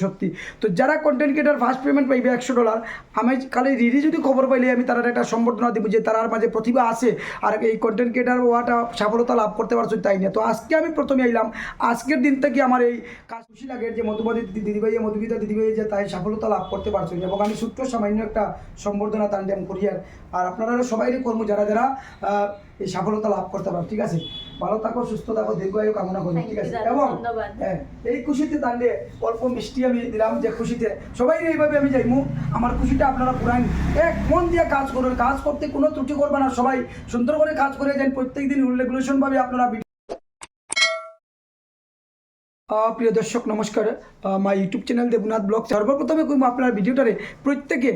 সত্যি। তো যারা কন্টেন্ট ক্রিয়েটার ফার্স্ট পেমেন্ট পাইবে $100, আমি খালি রিডি যদি খবর পাইলে আমি তারা একটা সম্বর্ধনা দিব যে তার মাঝে প্রতিভা আছে আর এই কন্টেন্ট ক্রিয়েটার হওয়াটা সফলতা লাভ করতে পারছো তাই না। তো আজকে আমি প্রথমে এলাম, আজকের দিন থেকে আমার এই কাজ খুশি লাগে যে মধুবাদী দিদিভাই মধুবিতা দিদিভাই যে তাই সফলতা লাভ করতে পারছো এবং আমি ছোট্ট সামান্য একটা সম্বর্ধনা তান্ডেম করি আর আপনারা সবাইরই কর্ম যারা যারা এই সফলতা লাভ করতে পারো। ঠিক আছে, ভালো থাকো, সুস্থ থাকো, দীর্ঘায়ু কামনা করি। ঠিক আছে, এবং এই খুশিতে তান্ডে অল্প মিষ্টি আমি দিলাম যে খুশিতে সবাই এইভাবে আমি যাইমু আমার খুশিটা আপনারা পুরান এক মন দিয়ে কাজ করুন, কাজ করতে কোনো ত্রুটি করবে না, সবাই সুন্দর করে কাজ করে যান প্রত্যেকদিন রেগুলেশন ভাবে আপনারা। প্রিয় দর্শক নমস্কার, my YouTube channel Debnath blog সর্বপ্রথমে আপনার ভিডিওটারে প্রত্যেকে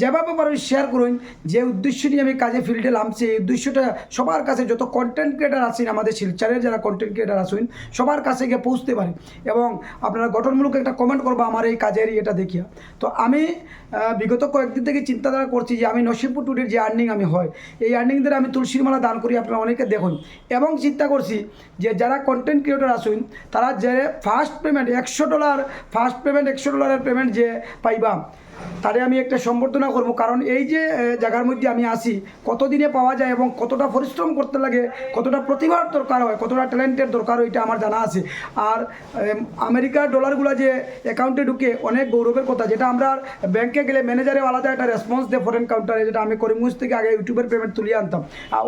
যেভাবে পারেন শেয়ার করুন। যে উদ্দেশ্য নিয়ে আমি কাজে ফিল্ডে নামছি এই উদ্দেশ্যটা সবার কাছে, যত কন্টেন্ট ক্রিয়েটার আছেন আমাদের শিলচরের যারা কন্টেন্ট ক্রিয়েটার আছেন সবার কাছে গিয়ে পৌঁছতে পারে এবং আপনারা গঠনমূলক একটা কমেন্ট করবো আমার এই কাজের এটা দেখিয়া। তো আমি বিগত কয়েকদিন থেকে চিন্তাধারা করছি যে আমি নসিবপুর টুডের যে আর্নিং আমি হয় এই আর্নিং দ্বারা আমি তুলসীর মালা দান করি, আপনারা অনেকে দেখুন। এবং চিন্তা করছি যে যারা কন্টেন্ট ক্রিয়েটার আছেন তারা যে first payment $100 first payment $100 payment যে পাইবা তারে আমি একটা সম্বর্ধনা করব। কারণ এই যে জায়গার মধ্যে আমি আসি কতদিনে পাওয়া যায় এবং কতটা পরিশ্রম করতে লাগে, কতটা প্রতিভার দরকার হয়, কতটা ট্যালেন্টের দরকার হয় এটা আমার জানা আছে। আর আমেরিকার ডলারগুলো যে অ্যাকাউন্টে ঢুকে অনেক গৌরবের কথা, যেটা আমরা ব্যাংকে গেলে ম্যানেজারে আলাদা একটা রেসপন্স দেয় ফরেন কাউন্টারে, যেটা আমি করিমগঞ্জ থেকে আগে ইউটিউবের পেমেন্ট তুলিয়ে আনতাম,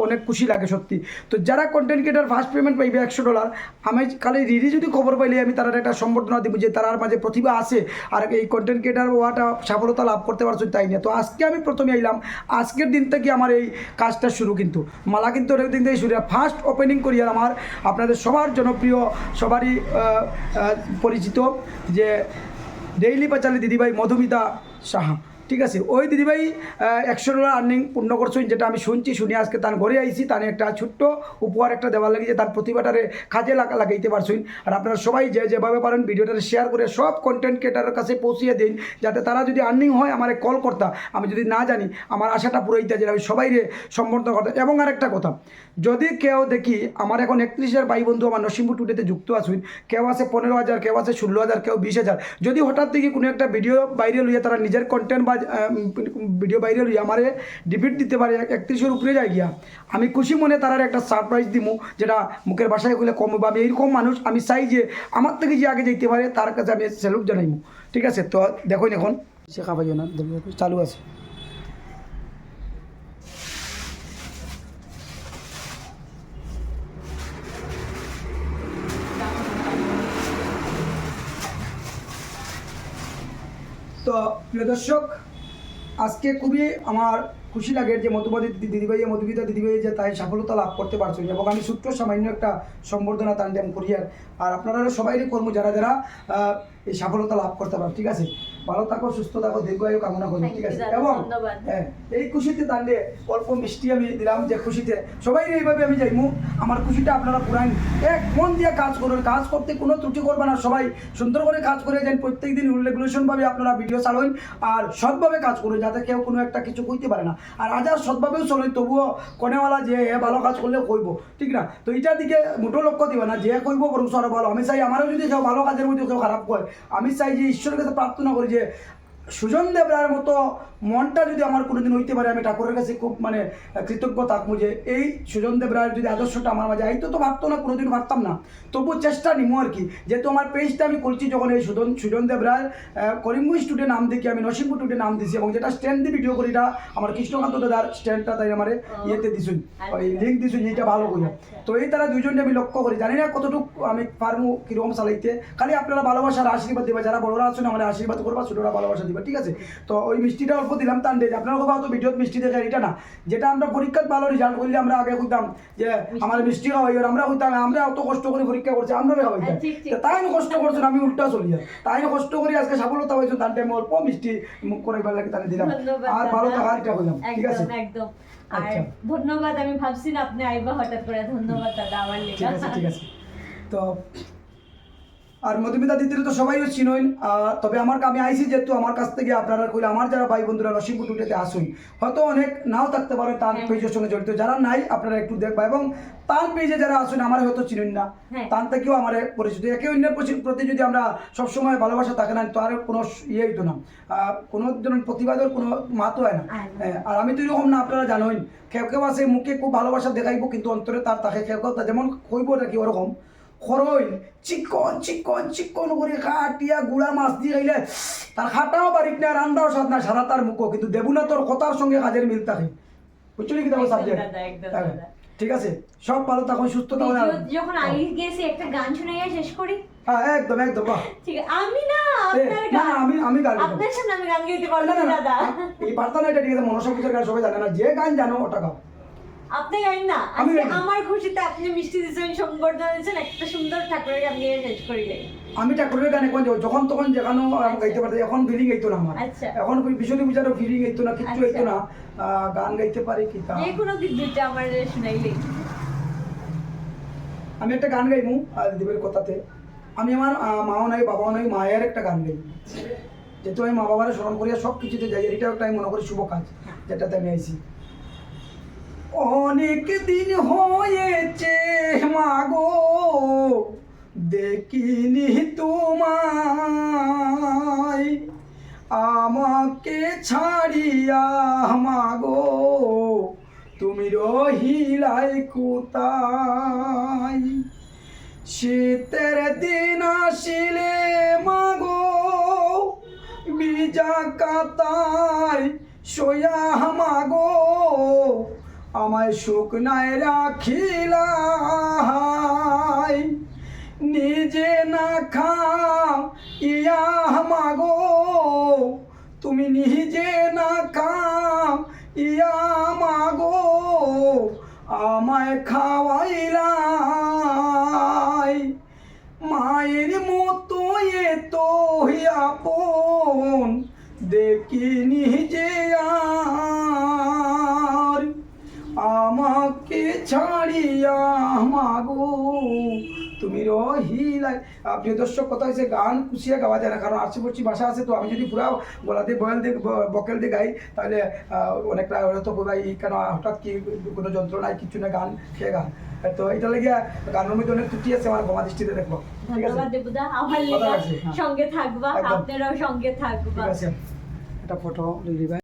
অনেক খুশি লাগে সত্যি। তো যারা কন্টেন্ট ক্রিয়েটার ফার্স্ট পেমেন্ট পাইবে $100, আমি খালি রিডি যদি খবর পাইলে আমি তারা একটা সম্বর্ধনা দিব যে তার মাঝে প্রতিভা আছে আর এই কন্টেন্ট ক্রিয়েটার হওয়াটা সফলতা লাভ করতে পারছো তাই না। তো আজকে আমি প্রথমে এলাম, আজকের দিন থেকে আমার এই কাজটা শুরু, কিন্তু মালা কিন্তু অনেক দিন থেকে শুরু। ফার্স্ট ওপেনিং করি আর আমার আপনাদের সবার জনপ্রিয় সবারই পরিচিত যে ডেইলি পাচালি দিদিভাই মধুমিতা সাহা। ঠিক আছে, ওই দিদিভাই $100 আর্নিং পূর্ণ করছেন, যেটা আমি শুনি আজকে তার ঘরে আইছি, তার একটা ছোট্ট উপহার একটা দেওয়ার লাগে যে তার প্রতিভাটারে কাজে লাগাইতে পারছেন। আর আপনারা সবাই যেভাবে পারেন ভিডিওটা শেয়ার করে সব কন্টেন্ট ক্রিয়েটারের কাছে পৌঁছিয়ে দিন, যাতে তারা যদি আর্নিং হয় আমার কল করতা, আমি যদি না জানি আমার আশাটা পুরাইতে যে আমি সবাইরে সম্বর্ধনা করতাম। এবং আরেকটা কথা, যদি কেউ দেখি আমার এখন 31,000 ভাই বন্ধু আমার নসিমপুর টুডেতে যুক্ত আছেন, কেউ আছে 15,000, কেউ আছে 16,000, কেউ 20,000, যদি হঠাৎ থেকে কোনো একটা ভিডিও বাইরে লইয়া তারা নিজের কন্টেন্ট বা ভিডিও বাইরে লইয়া আমারে ডিপিট দিতে পারে 31,000 উপরে যায় গিয়া, আমি খুশি মনে তারার একটা সারপ্রাইজ দিব, যেটা মুখের ভাষায় বলে কম বা আমি এইরকম মানুষ আমি চাই যে আমার থেকে যে আগে যেতে পারে তার কাছে আমি স্যালুট জানাইব। ঠিক আছে, তো দেখুন এখন শেখা ভাই না চালু আছে। তো প্রিয় দর্শক, আজকে খুবই আমার খুশি লাগে যে মধুবাদী দিদিভাই মধুবিতা দিদিভাই যে তাই সফলতা লাভ করতে পারছো এবং আমি ছোট্ট সামান্য একটা সম্বর্ধনা তান্ডেম করি আর আপনারা সবাইরই কর্ম যারা যারা এই সফলতা লাভ করতে পারো। ঠিক আছে, ভালো থাকো, সুস্থ থাকো, দীর্ঘায়ু কামনা করি। ঠিক আছে, এবং এই খুশিতে তান্ডে অল্প মিষ্টি আমি দিলাম যে খুশিতে সবাই এইভাবে আমি যাইমু আমার খুশিটা আপনারা পুরান এক মন দিয়ে কাজ করুন, কাজ করতে কোনো ত্রুটি করবে না, সবাই সুন্দর করে কাজ করে যান প্রত্যেকদিন রেগুলেশন ভাবে আপনারা ভিডিও চালুন আর সৎভাবে কাজ করুন, যাতে কেউ কোনো একটা কিছু কইতে পারে না। আর আজার সৎভাবেও চলুন, তবুও কোনেওয়ালা যে ভালো কাজ করলে কইব, ঠিক না? তো এটার দিকে মোটো লক্ষ্য দিবে না, যে কইব বরং আরো ভালো। আমি চাই আমারও যদি কেউ ভালো কাজের মধ্যে কেউ খারাপ কয়, আমি চাই যে ঈশ্বরের কাছে প্রার্থনা করি যে সুজন দেবরায়ের মতো মনটা যদি আমার কোনোদিন হইতে পারে, আমি ঠাকুরের কাছে খুব কৃতজ্ঞ থাকবো যে এই সুজন দেবরায়ের যদি আদর্শটা আমার মাঝে আইতো তো ভাবতো না, কোনোদিন ভাবতাম না, তবু চেষ্টা নিমো আর কি। যেহেতু আমার পেজটা আমি করছি যখন এই সুজন দেবরায় করিমগঞ্জ টুডে নাম দেখি আমি নসিমপুর টুডে নাম দিছি এবং যেটা স্ট্যান্ড দিয়ে ভিডিও করি এটা আমার কৃষ্ণকান্ত দাদার স্ট্যান্ডটা তাই আমার ইয়েতে দিছুন, ওই লিঙ্ক দিছুন, এইটা ভালো করি। তো এই তারা দুজনকে আমি লক্ষ্য করি, জানি না কতটুকু আমি পারবো কীরকম চালাইতে, খালি আপনারা ভালোবাসার আশীর্বাদ দিবা, যারা বড়রা আছেন আমার আশীর্বাদ করবা, ছোটরা ভালোবাসা দিবা। ঠিক আছে, তো ওই মিষ্টিটা অল্প দিলাম তান্ডে, আপনার কথা হয়তো ভিডিওতে মিষ্টি দেখে এটা না, যেটা আমরা পরীক্ষার ভালো রেজাল্ট করলে আমরা আগে কইতাম যে আমার মিষ্টি খাওয়াই, আমরা কইতাম আমরা অত কষ্ট করে পরীক্ষা করছি আমরা খাওয়াইতাম, তাই না কষ্ট করছেন, আমি উল্টা চলি তাই না কষ্ট করি আজকে সফলতা পাইছো, তার টাইমে অল্প মিষ্টি মুখ করাইবার লাগে তাকে দিলাম আর ভালো থাকার এটা কইলাম। ঠিক আছে, একদম। আর ধন্যবাদ, আমি ভাবছি না আপনি আইবা হঠাৎ করে, ধন্যবাদ দাদা আমার লেগে। ঠিক আছে, ঠিক আছে। তো আর মধুমিতা দিদির তো সবাইও চিনইন, তবে আমি আইসি যেহেতু আমার কাছ থেকে আপনারা কইলে আমার যারা ভাই বন্ধুরা নসিমপুর টুটেতে আসুন, হয়তো অনেক নাও থাকতে পারে তার পেজের সঙ্গে জড়িত, যারা নাই আপনারা একটু দেখবা, এবং তার পেজে যারা আসুন আমার হয়তো চিনুন না, তার থেকেও আমার পরিচিত। একে অন্যের প্রতি যদি আমরা সবসময় ভালোবাসা থাকে না তো আর কোনো ইয়ে হইতো না, কোনো ধরনের প্রতিবাদের কোনো মাতো হয় না। আর আমি তো এরকম না, আপনারা জানোই কেউ কেউ আছে মুখে খুব ভালোবাসা দেখাইবো কিন্তু অন্তরে তার থাকে, কেউ কেউ যেমন কইব নাকি ওরকম খরই চিকন চিকন চিকন করে কাটিয়া গুড়া মাছ দিয়ে খাইলে তার খাটাও বাড়িত না, রান্নাও স্বাদ না, সারা তার মুখো, কিন্তু দেবুনাথর কথার সঙ্গে কাজের মিল থাকে। বুঝছো কি তোমার সাবজেক্ট? ঠিক আছে, সব ভালো থাকুন, সুস্থ থাকুন। যখন আগে গেছি একটা গান শুনাইয়া শেষ করি। হ্যাঁ একদম একদম, বাহ। ঠিক আছে, আমি না আপনার গান, আমি গান গাইবো। আপনার সামনে আমি গান গাইতে পারবো না দাদা। এই পারতা না, এটা ঠিক আছে, মনসা পূজার গান সবাই জানে না, যে গান জানো ওটা গাও। আপনি গাইন না, আজকে আমার খুশিতে আপনি মিষ্টি দিয়েছেন, সংবর্ধনা দিয়েছেন, একটা সুন্দর ঠাকুরের গান গিয়ে শেষ করি যাই। আমি ঠাকুরের গান এখন যখন তখন যেখানে গাইতে পারতাম, এখন ফিলিং গাইতো না আমার, এখন বিশ্বনী পূজারও ফিলিং গাইতো না, কিচ্ছু গাইতো না, গান গাইতে পারি কি তা। যে কোনো দুইটা আমার শুনাইলে আমি একটা গান গাইমু দিদির কথাতে। আমি আমার মাও নাই বাবাও নাই, মায়ের একটা গান গাই, যেহেতু আমি মা বাবার স্মরণ করিয়া সব কিছুতে যাই, এটাও একটা আমি মনে করি শুভ কাজ, যেটাতে আমি আইছি। অনেক দিন হয়েছে মাগো দেখিনি তোমায়, আমাকে ছাড়িয়া মাগো তুমি রহিলাই কোথায়। শীতের দিন আসিলে মাগো বিজা কাতায় সোয়া মাগো আমায় শুকনায় রাখিলাই, নিজে না খাও ইয়া মাগো তুমি নিজে না খাও ইয়া মাগো আমায় খাওয়াইলাই। মায়ের মতো এতো আপন দেখিনি যে আর, আমাকে ছাড়িয়া মাগো তুমি রহিলাই। প্রিয় দর্শক, কথা হয়েছে গান খুশিয়া গাওয়া যায় না, কারণ আশি পড়ছি ভাষা আছে, তো আমি যদি পুরা গলা দিয়ে বয়াল দিয়ে বকেল দিয়ে গাই তাহলে অনেকটা হয়তো ভাই কেন হঠাৎ কি কোনো যন্ত্র নাই কিছু না, গান খেয়ে গান, তো এটা লেগে গানের মধ্যে অনেক ত্রুটি আছে, আমার গমা দৃষ্টিতে দেখবো। ধন্যবাদ দেবুদা, আমার সঙ্গে থাকবা, আপনারাও সঙ্গে থাকবা। ঠিক আছে, একটা ফটো দিবা।